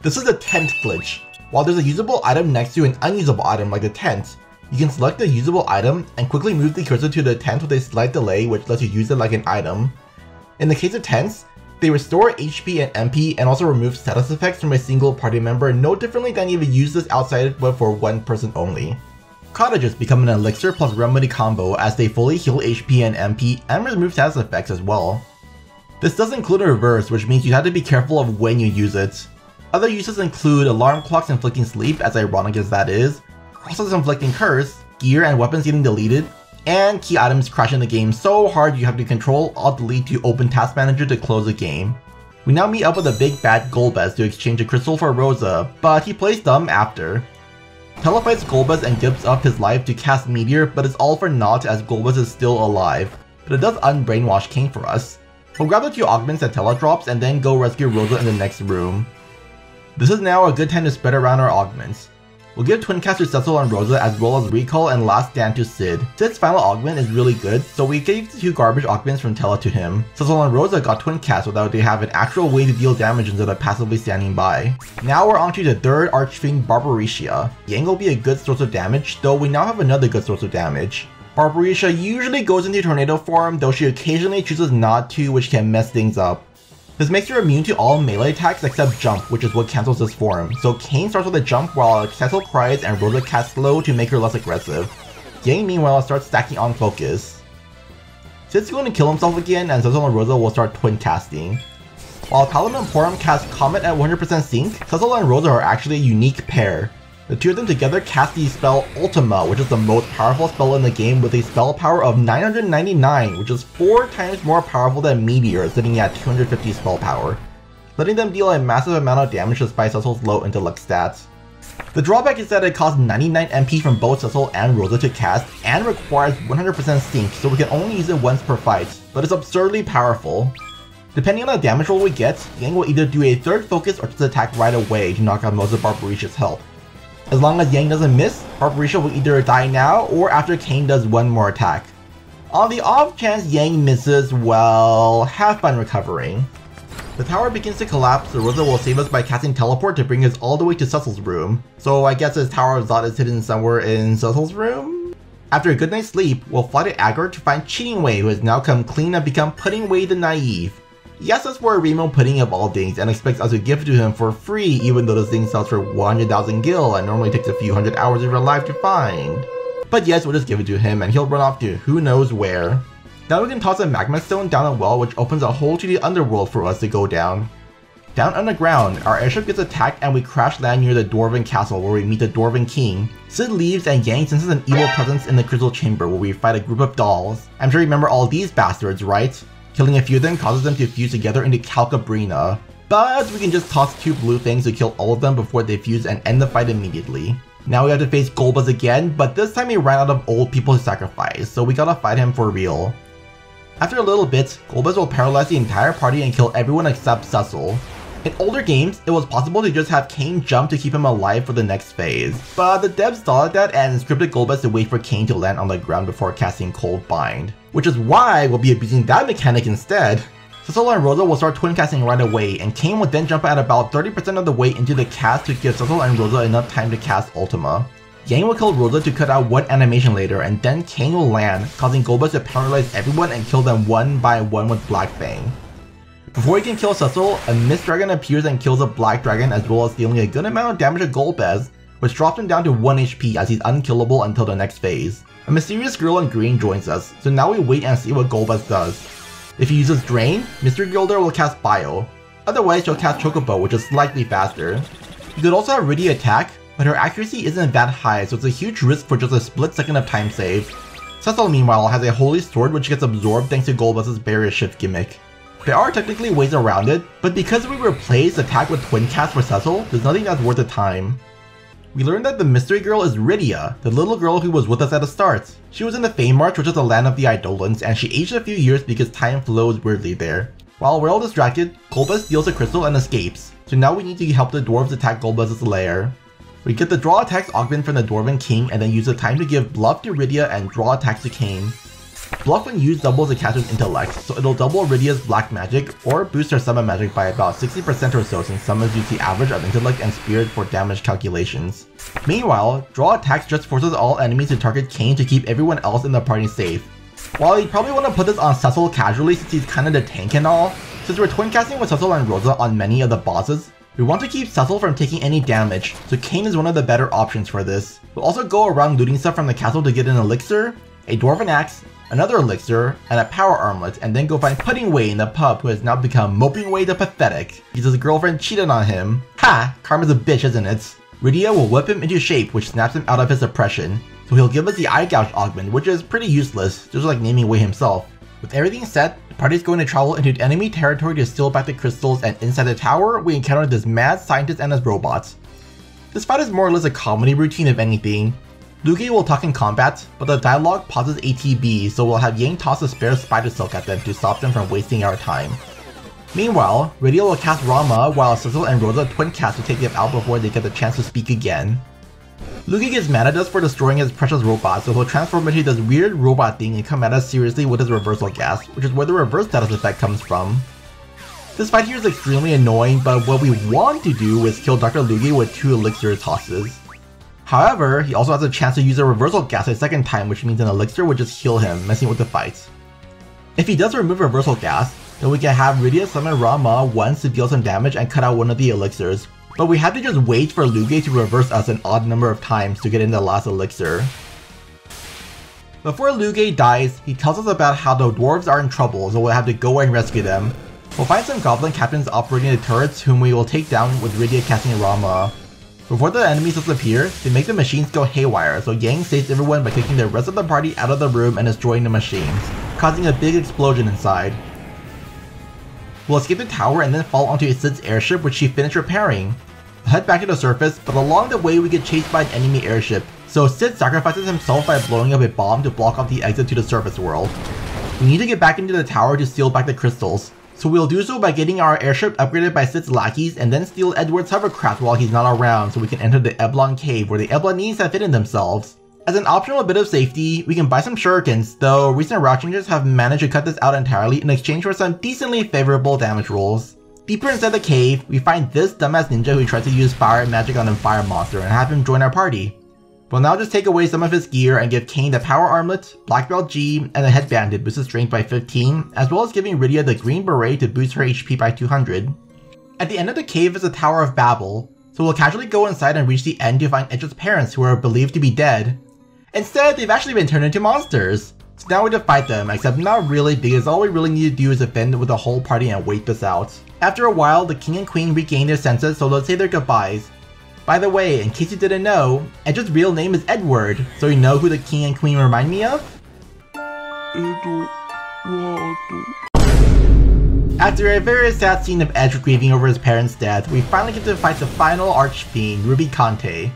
This is the tent glitch. While there's a usable item next to an unusable item like the tent, you can select the usable item and quickly move the cursor to the tent with a slight delay which lets you use it like an item. In the case of tents, they restore HP and MP and also remove status effects from a single party member no differently than if you use this outside but for one person only. Cottages become an elixir plus remedy combo as they fully heal HP and MP and remove status effects as well. This does include a reverse, which means you have to be careful of when you use it. Other uses include alarm clocks inflicting sleep, as ironic as that is, crosses inflicting curse, gear and weapons getting deleted, and key items crashing the game so hard you have to Control-Alt-Delete to open Task Manager to close the game. We now meet up with the big bad Golbez to exchange a crystal for Rosa, but he plays dumb after. Tella fights Golbez and gives up his life to cast Meteor, but it's all for naught as Golbez is still alive. But it does unbrainwash King for us. We'll grab the 2 augments that Tella drops and then go rescue Rosa in the next room. This is now a good time to spread around our augments. We'll give Twin Cast to Cecil and Rosa as well as Recall and Last Stand to Sid. Sid's final augment is really good, so we gave the 2 garbage augments from Tella to him. Cecil and Rosa got Twin Cast so that they have an actual way to deal damage instead of passively standing by. Now we're on to the 3rd Archfiend Barbariccia. Yang will be a good source of damage, though we now have another good source of damage. Barbariccia usually goes into tornado form, though she occasionally chooses not to, which can mess things up. This makes her immune to all melee attacks except jump, which is what cancels this form. So Kane starts with a jump while Cecil cries and Rosa casts slow to make her less aggressive. Yang meanwhile starts stacking on focus. Sid's going to kill himself again and Cecil and Rosa will start twin casting. While Paladin and Porum cast Comet at 100% sync, Cecil and Rosa are actually a unique pair. The 2 of them together cast the spell Ultima, which is the most powerful spell in the game with a spell power of 999, which is 4 times more powerful than Meteor, sitting at 250 spell power, letting them deal a massive amount of damage despite Cecil's low intellect stats. The drawback is that it costs 99 MP from both Cecil and Rosa to cast and requires 100% sync, so we can only use it once per fight, but it's absurdly powerful. Depending on the damage roll we get, Yang will either do a 3rd focus or just attack right away to knock out most of Barbariccia's health. As long as Yang doesn't miss, Barbariccia will either die now or after Kane does one more attack. On the off chance Yang misses, well, have fun recovering. The tower begins to collapse, so Rosa will save us by casting Teleport to bring us all the way to Cecil's room. So I guess his Tower of Zod is hidden somewhere in Cecil's room? After a good night's sleep, we'll fly to Agar to find Cheatingway, who has now come clean and become Puddingway the Naive. He asks us for a Remo pudding of all things and expects us to give it to him for free even though this thing sells for 100,000 gil and normally takes a few hundred hours of your life to find. But yes, we'll just give it to him and he'll run off to who knows where. Now we can toss a magma stone down a well which opens a hole to the underworld for us to go down. Down underground, our airship gets attacked and we crash land near the Dwarven castle where we meet the Dwarven king. Sid leaves and Yang senses an evil presence in the crystal chamber where we fight a group of dolls. I'm sure you remember all these bastards, right? Killing a few of them causes them to fuse together into Calcabrina. But we can just toss 2 blue things to kill all of them before they fuse and end the fight immediately. Now we have to face Golbez again, but this time he ran out of old people to sacrifice, so we gotta fight him for real. After a little bit, Golbez will paralyze the entire party and kill everyone except Cecil. In older games, it was possible to just have Kane jump to keep him alive for the next phase, but the devs thought of that and scripted Golbez to wait for Kane to land on the ground before casting Cold Bind. Which is why we'll be abusing that mechanic instead. Cecil and Rosa will start twin casting right away, and Kane will then jump at about 30% of the way into the cast to give Cecil and Rosa enough time to cast Ultima. Yang will kill Rosa to cut out one animation later, and then Kane will land, causing Golbez to paralyze everyone and kill them one by one with Black Fang. Before he can kill Cecil, a Mist Dragon appears and kills a Black Dragon as well as dealing a good amount of damage to Golbez, which drops him down to 1 HP as he's unkillable until the next phase. A mysterious girl in green joins us, so now we wait and see what Golbez does. If he uses Drain, Mystery Gilder will cast Bio. Otherwise, she'll cast Chocobo, which is slightly faster. You could also have Riddy attack, but her accuracy isn't that high, so it's a huge risk for just a split second of time save. Cecil meanwhile has a Holy Sword which gets absorbed thanks to Golbez's Barrier Shift gimmick. There are technically ways around it, but because we replaced attack with Twin Cast for Cecil, there's nothing that's worth the time. We learned that the mystery girl is Rydia, the little girl who was with us at the start. She was in the Fame March, which is the land of the Eidolons, and she aged a few years because time flows weirdly there. While we're all distracted, Golbez steals a crystal and escapes, so now we need to help the dwarves attack Golbez's lair. We get the draw attacks augment from the Dwarven King and then use the time to give bluff to Rydia and draw attacks to Kane. Bluff when used doubles the caster's intellect, so it'll double Rydia's black magic or boost her summon magic by about 60% or so since summons use the average of intellect and spirit for damage calculations. Meanwhile, draw attacks just forces all enemies to target Kain to keep everyone else in the party safe. While you'd probably want to put this on Cecil casually since he's kinda the tank and all, since we're twin casting with Cecil and Rosa on many of the bosses, we want to keep Cecil from taking any damage, so Kain is one of the better options for this. We'll also go around looting stuff from the castle to get an elixir, a dwarven axe, another elixir, and a power armlet, and then go find Puddingway in the pub who has now become Mopingway the Pathetic because his girlfriend cheated on him. Ha! Karma's a bitch, isn't it? Rydia will whip him into shape, which snaps him out of his suppression, so he'll give us the Eye Gouge augment, which is pretty useless, just like Namingway himself. With everything set, the party is going to travel into enemy territory to steal back the crystals, and inside the tower, we encounter this mad scientist and his robots. This fight is more or less a comedy routine if anything. Lugia will talk in combat, but the dialogue pauses ATB, so we'll have Yang toss a spare spider silk at them to stop them from wasting our time. Meanwhile, Rydia will cast Rama while Cecil and Rosa twin cast to take them out before they get the chance to speak again. Lugia gets mad at us for destroying his precious robot, so he'll transform into this weird robot thing and come at us seriously with his reversal gas, which is where the reverse status effect comes from. This fight here is extremely annoying, but what we want to do is kill Dr. Lugia with 2 elixir tosses. However, he also has a chance to use a reversal gas a second time, which means an elixir would just heal him, messing with the fight. If he does remove reversal gas, then we can have Rydia summon Rama once to deal some damage and cut out one of the elixirs, but we have to just wait for Lugia to reverse us an odd number of times to get in the last elixir. Before Lugia dies, he tells us about how the dwarves are in trouble, so we'll have to go and rescue them. We'll find some goblin captains operating the turrets whom we will take down with Rydia casting Rama. Before the enemies disappear, they make the machines go haywire, so Yang saves everyone by taking the rest of the party out of the room and destroying the machines, causing a big explosion inside. We'll escape the tower and then fall onto Sid's airship, which she finished repairing. We'll head back to the surface, but along the way we get chased by an enemy airship, so Sid sacrifices himself by blowing up a bomb to block off the exit to the surface world. We need to get back into the tower to steal back the crystals, so we'll do so by getting our airship upgraded by Sid's lackeys and then steal Edward's hovercraft while he's not around so we can enter the Eblon cave where the Eblanese have hidden themselves. As an optional bit of safety, we can buy some shurikens, though recent route changes have managed to cut this out entirely in exchange for some decently favorable damage rolls. Deeper inside the cave, we find this dumbass ninja who tries to use fire magic on a fire monster and have him join our party. We'll now just take away some of his gear and give Kain the power armlet, black belt G, and a headband to boost his strength by 15, as well as giving Rydia the green beret to boost her HP by 200. At the end of the cave is the Tower of Babel, so we'll casually go inside and reach the end to find Edge's parents who are believed to be dead. Instead, they've actually been turned into monsters. So now we have to fight them, except not really because all we really need to do is defend with the whole party and wait this out. After a while, the king and queen regain their senses, so they'll say their goodbyes. By the way, in case you didn't know, Edge's real name is Edward, so you know who the king and queen remind me of? After a very sad scene of Edge grieving over his parents' death, we finally get to fight the final archfiend, Rubicante.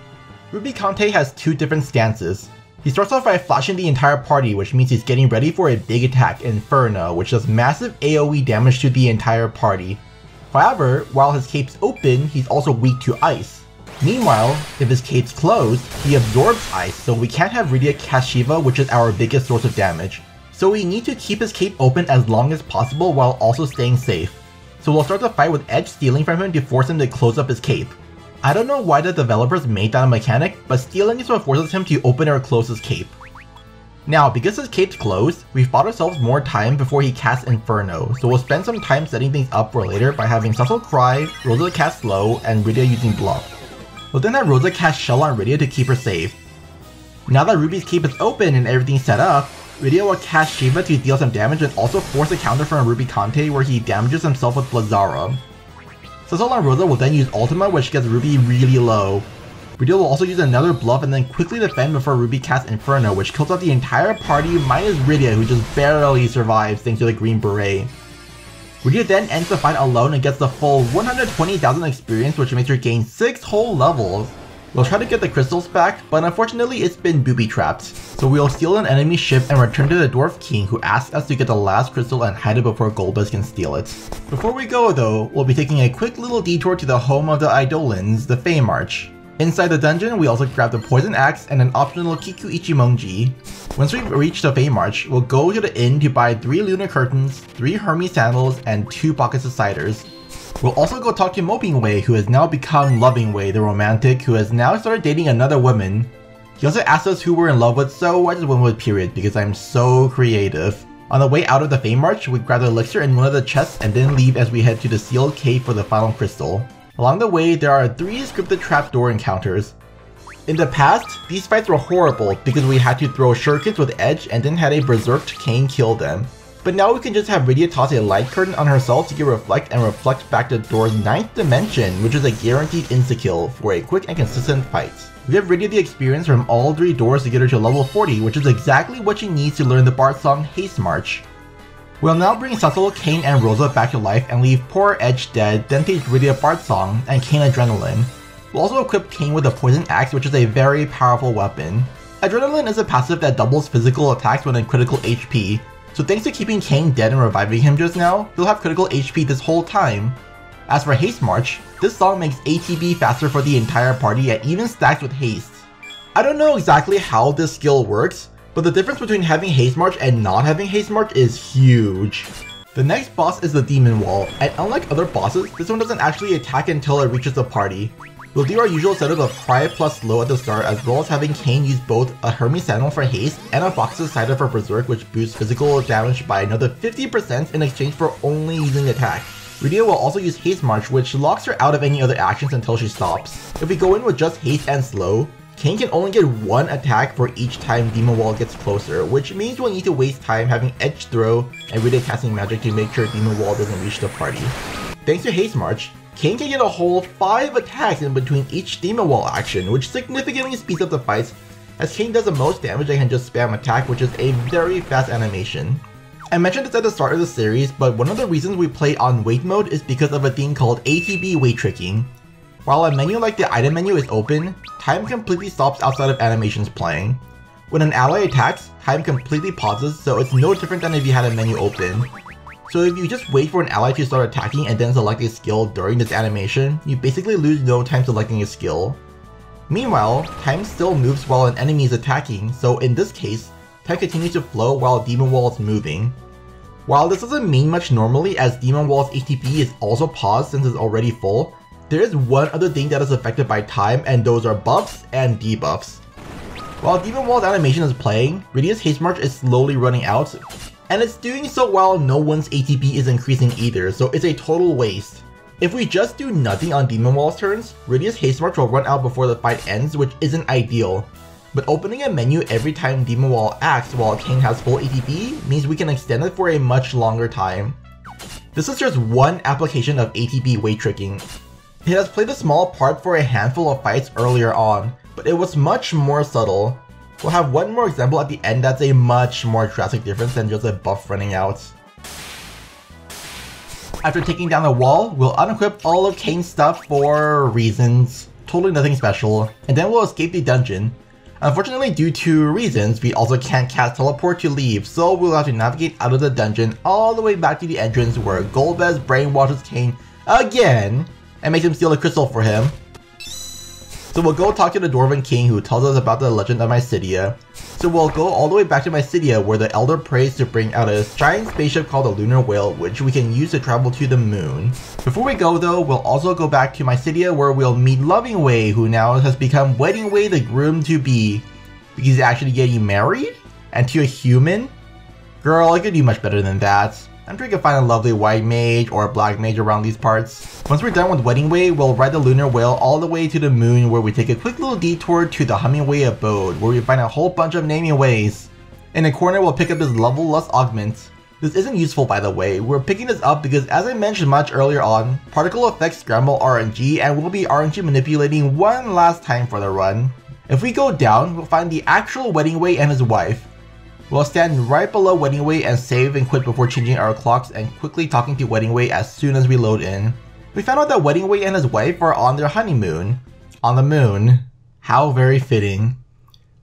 Rubicante has 2 different stances. He starts off by flashing the entire party, which means he's getting ready for a big attack, Inferno, which does massive AoE damage to the entire party. However, while his cape's open, he's also weak to ice. Meanwhile, if his cape's closed, he absorbs ice, so we can't have Rydia cast Shiva, which is our biggest source of damage. So we need to keep his cape open as long as possible while also staying safe. So we'll start the fight with Edge stealing from him to force him to close up his cape. I don't know why the developers made that a mechanic, but stealing is what forces him to open or close his cape. Now, because his cape's closed, we've bought ourselves more time before he casts Inferno, so we'll spend some time setting things up for later by having Cecil cry, Rosa cast slow, and Rydia using bluff. We'll then have Rosa cast Shell on Rydia to keep her safe. Now that Ruby's cape is open and everything's set up, Rydia will cast Shiva to deal some damage and also force a counter from Rubicante where he damages himself with Blazara. Cecil and Rosa will then use Ultima, which gets Ruby really low. Rydia will also use another bluff and then quickly defend before Ruby casts Inferno, which kills off the entire party minus Rydia, who just barely survives thanks to the green beret. Rydia then ends the fight alone and gets the full 120,000 experience, which makes her gain 6 whole levels. We'll try to get the crystals back, but unfortunately it's been booby-trapped. So we'll steal an enemy ship and return to the Dwarf King, who asks us to get the last crystal and hide it before Golbez can steal it. Before we go though, we'll be taking a quick little detour to the home of the Eidolons, the Feymarch. Inside the dungeon, we also grab the Poison Axe and an optional Kiku Ichimonji. Once we reach the Fey March, we'll go to the inn to buy 3 lunar curtains, 3 Hermes sandals, and 2 pockets of ciders. We'll also go talk to Namingway, who has now become Lovingway, the romantic, who has now started dating another woman. He also asked us who we're in love with, so I just went with period because I'm so creative. On the way out of the Fey March, we grab the elixir in one of the chests and then leave as we head to the sealed cave for the final crystal. Along the way, there are 3 scripted trapdoor encounters. In the past, these fights were horrible because we had to throw shurikens with edge and then had a berserked Cain kill them. But now we can just have Rydia toss a light curtain on herself to get reflect and reflect back the door's 9th dimension, which is a guaranteed insta-kill for a quick and consistent fight. We have Rydia the experience from all 3 doors to get her to level 40, which is exactly what she needs to learn the bard song Haste March. We'll now bring Cecil, Cain, and Rosa back to life and leave poor Edge dead, then take Rydia bard song and Cain Adrenaline. We'll also equip Cain with a Poison Axe, which is a very powerful weapon. Adrenaline is a passive that doubles physical attacks when in critical HP, so thanks to keeping Cain dead and reviving him just now, he'll have critical HP this whole time. As for Haste March, this song makes ATB faster for the entire party and even stacks with haste. I don't know exactly how this skill works, but the difference between having Haste March and not having Haste March is huge. The next boss is the Demon Wall, and unlike other bosses, this one doesn't actually attack until it reaches the party. We'll do our usual setup of Cry plus Slow at the start, as well as having Cain use both a Hermes Sandal for haste and a box of Cider for Berserk, which boosts physical damage by another 50% in exchange for only using attack. Rydia will also use Haste March, which locks her out of any other actions until she stops. If we go in with just haste and slow, Cain can only get 1 attack for each time Demon Wall gets closer, which means we'll need to waste time having Edge Throw and Rydia casting magic to make sure Demon Wall doesn't reach the party. Thanks to Haste March, Cain can get a whole 5 attacks in between each Demon Wall action, which significantly speeds up the fights, as Cain does the most damage and can just spam attack, which is a very fast animation. I mentioned this at the start of the series, but one of the reasons we play on wait mode is because of a thing called ATB wait tricking. While a menu like the item menu is open, time completely stops outside of animations playing. When an ally attacks, time completely pauses, so it's no different than if you had a menu open. So if you just wait for an ally to start attacking and then select a skill during this animation, you basically lose no time selecting a skill. Meanwhile, time still moves while an enemy is attacking, so in this case, time continues to flow while Demon Wall is moving. While this doesn't mean much normally, as Demon Wall's ATB is also paused since it's already full, there is one other thing that is affected by time, and those are buffs and debuffs. While Demon Wall's animation is playing, Rydia's Haste March is slowly running out, and it's doing so while no one's ATB is increasing either, so it's a total waste. If we just do nothing on Demon Wall's turns, Rydia's Haste March will run out before the fight ends, which isn't ideal. But opening a menu every time Demon Wall acts while Cain has full ATB means we can extend it for a much longer time. This is just one application of ATB wait tricking. It has played a small part for a handful of fights earlier on, but it was much more subtle. We'll have one more example at the end that's a much more drastic difference than just a buff running out. After taking down the wall, we'll unequip all of Cain's stuff for reasons, totally nothing special, and then we'll escape the dungeon. Unfortunately, due to reasons, we also can't cast teleport to leave, so we'll have to navigate out of the dungeon all the way back to the entrance where Golbez brainwashes Cain again and makes him steal a crystal for him. So we'll go talk to the Dwarven King who tells us about the legend of Mysidia. So we'll go all the way back to Mysidia where the Elder prays to bring out a giant spaceship called the Lunar Whale, which we can use to travel to the moon. Before we go though, we'll also go back to Mysidia where we'll meet Lovingway, who now has become Weddingway the groom-to-be. Because he's actually getting married? And to a human? Girl, I could do much better than that. I'm sure you can find a lovely white mage or a black mage around these parts. Once we're done with Weddingway, we'll ride the Lunar Whale all the way to the moon where we take a quick little detour to the Hummingway abode where we find a whole bunch of Namingways. In the corner, we'll pick up this level lust augment. This isn't useful by the way, we're picking this up because as I mentioned much earlier on, particle effects scramble RNG and we'll be RNG manipulating one last time for the run. If we go down, we'll find the actual Weddingway and his wife. We'll stand right below Weddingway and save and quit before changing our clocks and quickly talking to Weddingway as soon as we load in. We found out that Weddingway and his wife are on their honeymoon. On the moon. How very fitting.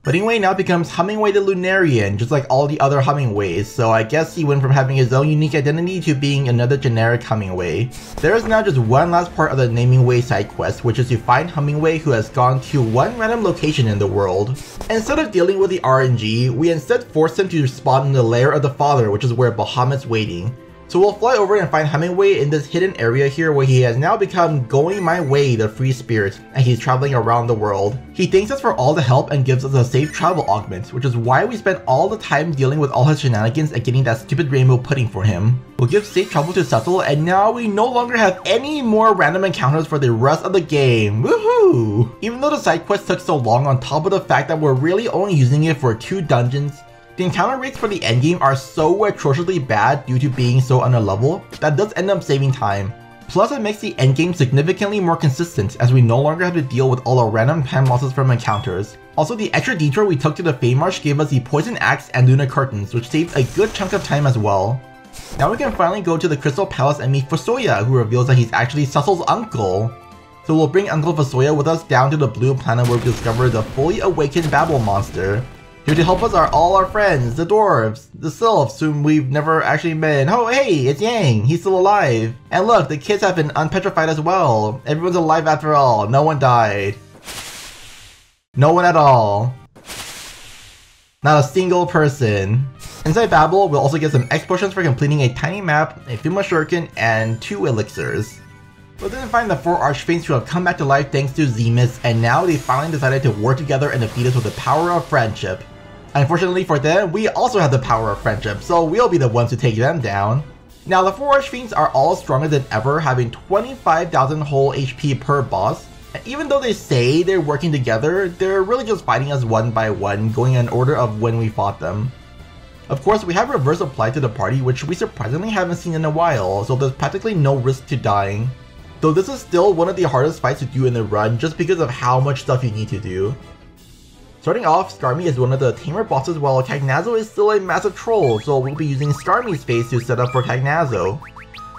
But Namingway now becomes Namingway the Lunarian, just like all the other Namingways, so I guess he went from having his own unique identity to being another generic Namingway. There is now just one last part of the Namingway side quest, which is to find Namingway who has gone to one random location in the world. Instead of dealing with the RNG, we instead force him to spawn in the lair of the father, which is where Bahamut's waiting. So we'll fly over and find Namingway in this hidden area here where he has now become Going My Way, the free spirit, and he's traveling around the world. He thanks us for all the help and gives us a safe travel augment, which is why we spent all the time dealing with all his shenanigans and getting that stupid rainbow pudding for him. We'll give safe travel to Cecil, and now we no longer have any more random encounters for the rest of the game. Woohoo! Even though the side quest took so long, on top of the fact that we're really only using it for 2 dungeons, the encounter rates for the endgame are so atrociously bad due to being so under level that does end up saving time. Plus it makes the endgame significantly more consistent as we no longer have to deal with all the random time losses from encounters. Also, the extra detour we took to the Fey Marsh gave us the Poison Axe and Luna Curtains, which saved a good chunk of time as well. Now we can finally go to the Crystal Palace and meet Fusoya, who reveals that he's actually Cecil's uncle. So we'll bring Uncle Fusoya with us down to the blue planet where we discover the fully awakened Babel monster. Here to help us are all our friends, the dwarves, the sylphs whom we've never actually met. Oh hey, it's Yang, he's still alive. And look, the kids have been unpetrified as well. Everyone's alive after all, no one died. No one at all. Not a single person. Inside Babel, we'll also get some X potions for completing a tiny map, a Fuma Shuriken, and 2 elixirs. We'll then find the 4 Archfiends who have come back to life thanks to Zeromus, and now they finally decided to work together and defeat us with the power of friendship. Unfortunately for them, we also have the power of friendship, so we'll be the ones to take them down. Now the 4 Archfiends are all stronger than ever, having 25,000 whole HP per boss, and even though they say they're working together, they're really just fighting us one by one, going in order of when we fought them. Of course, we have reverse applied to the party, which we surprisingly haven't seen in a while, so there's practically no risk to dying. Though this is still one of the hardest fights to do in the run just because of how much stuff you need to do. Starting off, Scarmy is one of the tamer bosses while Cagnazzo is still a massive troll, so we'll be using Scarmy's face to set up for Cagnazzo.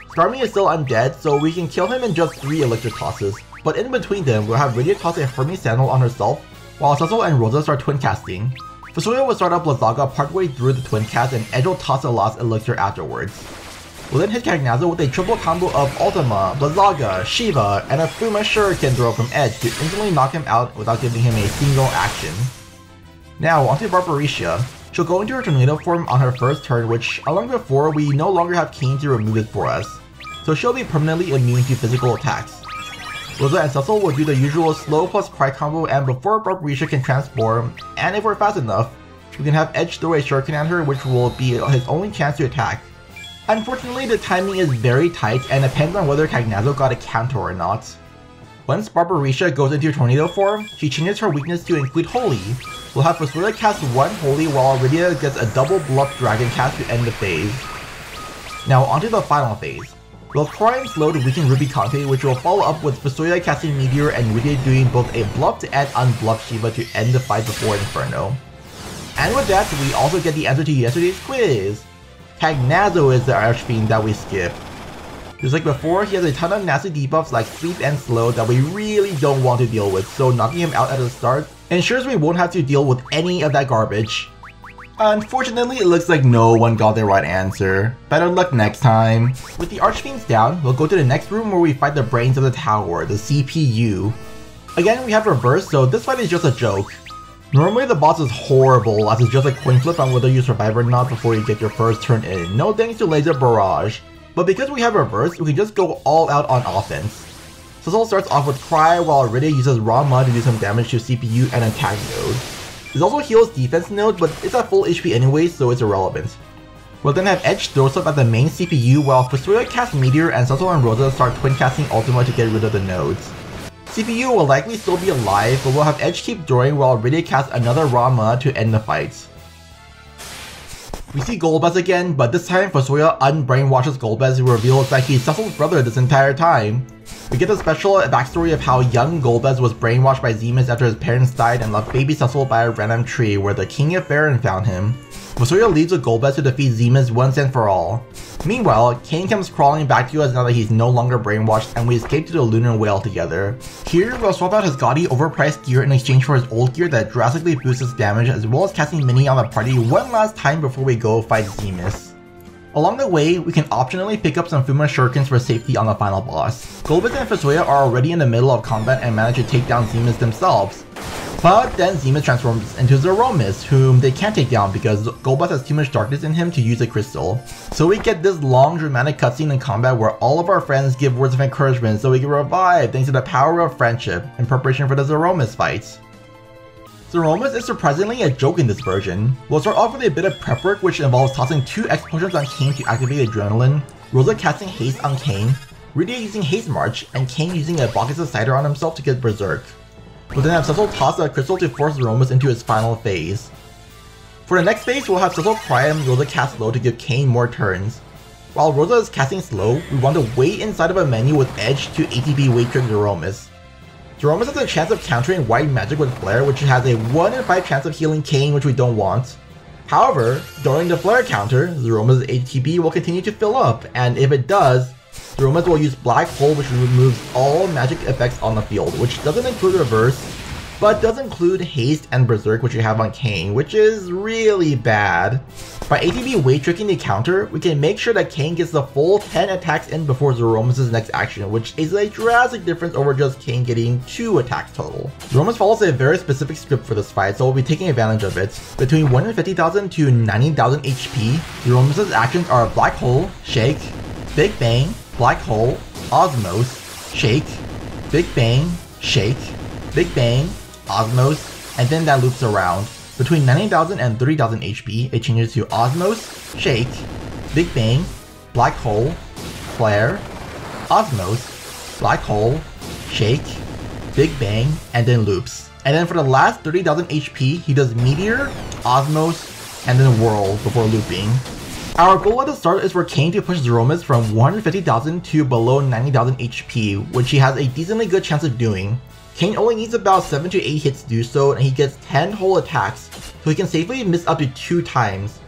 Scarmy is still undead, so we can kill him in just 3 elixir tosses, but in between them we'll have Radia toss a Hermes Sandal on herself, while Cecil and Rosa start twin casting. Fusoya will start up Blizzaga partway through the twin cast and Edge will toss a last elixir afterwards. We'll then hit Cagnazzo with a triple combo of Ultima, Blizzaga, Shiva, and a Fuma Shuriken throw from Edge to instantly knock him out without giving him a single action. Now onto Barbariccia. She'll go into her tornado form on her first turn, which, unlike before, we no longer have Kane to remove it for us, so she'll be permanently immune to physical attacks. Rosa and Cecil will do the usual slow plus cry combo, and before Barbariccia can transform, and if we're fast enough, we can have Edge throw a Shuriken at her, which will be his only chance to attack. Unfortunately, the timing is very tight and depends on whether Cagnazzo got a counter or not. Once Barbariccia goes into tornado form, she changes her weakness to include Holy. We'll have Fusoya cast 1 Holy while Radia gets a double bluff dragon cast to end the phase. Now onto the final phase. We'll try and slow to weaken Rubicante, which will follow up with Fusoya casting Meteor and Radia doing both a bluffed and unbluffed Shiva to end the fight before Inferno. And with that, we also get the answer to yesterday's quiz. Cagnazzo is the Archfiend that we skipped. Just like before, he has a ton of nasty debuffs like Sleep and Slow that we really don't want to deal with, so knocking him out at the start ensures we won't have to deal with any of that garbage. Unfortunately, it looks like no one got the right answer. Better luck next time. With the Archfiends down, we'll go to the next room where we fight the brains of the tower, the CPU. Again, we have reverse, so this fight is just a joke. Normally the boss is horrible, as it's just a coin flip on whether you survive or not before you get your first turn in, no thanks to Laser Barrage. But because we have reverse, we can just go all out on offense. Cecil starts off with Cry while Radia uses Raw Mud to do some damage to CPU and attack node. This also heals defense node, but it's at full HP anyway, so it's irrelevant. We'll then have Edge throw stuff at the main CPU while Fusoya casts Meteor and Cecil and Rosa start twin casting Ultima to get rid of the nodes. CPU will likely still be alive, but we'll have Edge keep throwing while Radia casts another Raw Mud to end the fight. We see Golbez again, but this time Fusoya unbrainwashes Golbez, who reveals that he's Cecil's brother this entire time. We get a special backstory of how young Golbez was brainwashed by Zeromus after his parents died and left baby Cecil by a random tree where the King of Farron found him. Fusoya leaves with Golbez to defeat Zemus once and for all. Meanwhile, Cain comes crawling back to us now that he's no longer brainwashed and we escape to the Lunar Whale together. Here, we'll swap out his gaudy overpriced gear in exchange for his old gear that drastically boosts his damage, as well as casting Mini on the party one last time before we go fight Zemus. Along the way, we can optionally pick up some Fuma Shurikens for safety on the final boss. Golbez and Fusoya are already in the middle of combat and manage to take down Zemus themselves. But then Zemus transforms into Zeromus, whom they can't take down because Golbez has too much darkness in him to use a crystal. So we get this long dramatic cutscene in combat where all of our friends give words of encouragement so we can revive thanks to the power of friendship in preparation for the Zeromus fight. Zeromus is surprisingly a joke in this version. We'll start off with a bit of prep work, which involves tossing 2 X potions on Cain to activate Adrenaline, Rosa casting Haste on Cain, Rydia using Haste March, and Cain using a bucket of cider on himself to get Berserk. We'll then have Cecil toss a crystal to force Zeromus into his final phase. For the next phase, we'll have Cecil pry and Rosa cast slow to give Cain more turns. While Rosa is casting slow, we want to wait inside of a menu with edge to ATB weight trick Zeromus. Zeromus has a chance of countering white magic with Flare, which has a 1 in 5 chance of healing Cain, which we don't want. However, during the Flare counter, Zeromus' ATB will continue to fill up, and if it does, Zeromus will use Black Hole, which removes all magic effects on the field, which doesn't include Reverse, but does include Haste and Berserk, which you have on Cain, which is really bad. By ATB weight tricking the counter, we can make sure that Cain gets the full 10 attacks in before Zeromus' next action, which is a drastic difference over just Cain getting 2 attacks total. Zeromus follows a very specific script for this fight, so we'll be taking advantage of it. Between 150,000 to 90,000 HP, Zeromus' actions are Black Hole, Shake, Big Bang, Black Hole, Osmose, Shake, Big Bang, Shake, Big Bang, Osmose, and then that loops around. Between 90,000 and 30,000 HP, it changes to Osmose, Shake, Big Bang, Black Hole, Flare, Osmose, Black Hole, Shake, Big Bang, and then loops. And then for the last 30,000 HP, he does Meteor, Osmose, and then Whirl before looping. Our goal at the start is for Cain to push Zeromus from 150,000 to below 90,000 HP, which he has a decently good chance of doing. Cain only needs about 7 to 8 hits to do so, and he gets 10 whole attacks, so he can safely miss up to 2 times.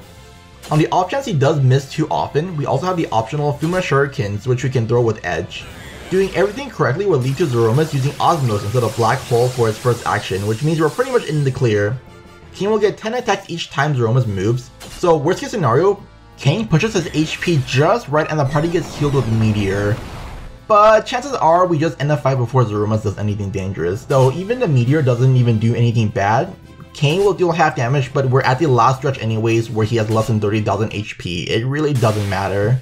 On the off chance he does miss too often, we also have the optional Fuma Shurikens, which we can throw with edge. Doing everything correctly will lead to Zeromus using Osmose instead of Black Hole for his first action, which means we're pretty much in the clear. Cain will get 10 attacks each time Zeromus moves, so worst case scenario, Cain pushes his HP just right and the party gets healed with Meteor. But chances are we just end the fight before Zeromus does anything dangerous, though even the Meteor doesn't even do anything bad. Cain will deal half damage, but we're at the last stretch anyways where he has less than 30,000 HP. It really doesn't matter.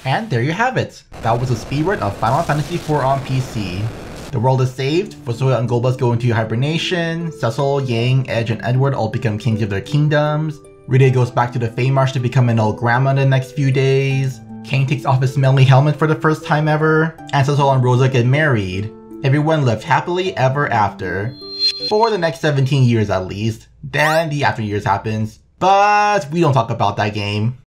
And there you have it. That was a speedrun of Final Fantasy IV on PC. The world is saved, Fusoya and Golbez go into hibernation, Cecil, Yang, Edge, and Edward all become kings of their kingdoms, Rydia goes back to the Feymarsh to become an old grandma in the next few days, Cain takes off his smelly helmet for the first time ever, and Cecil and Rosa get married. Everyone lived happily ever after. For the next 17 years at least. Then the after years happens, but we don't talk about that game.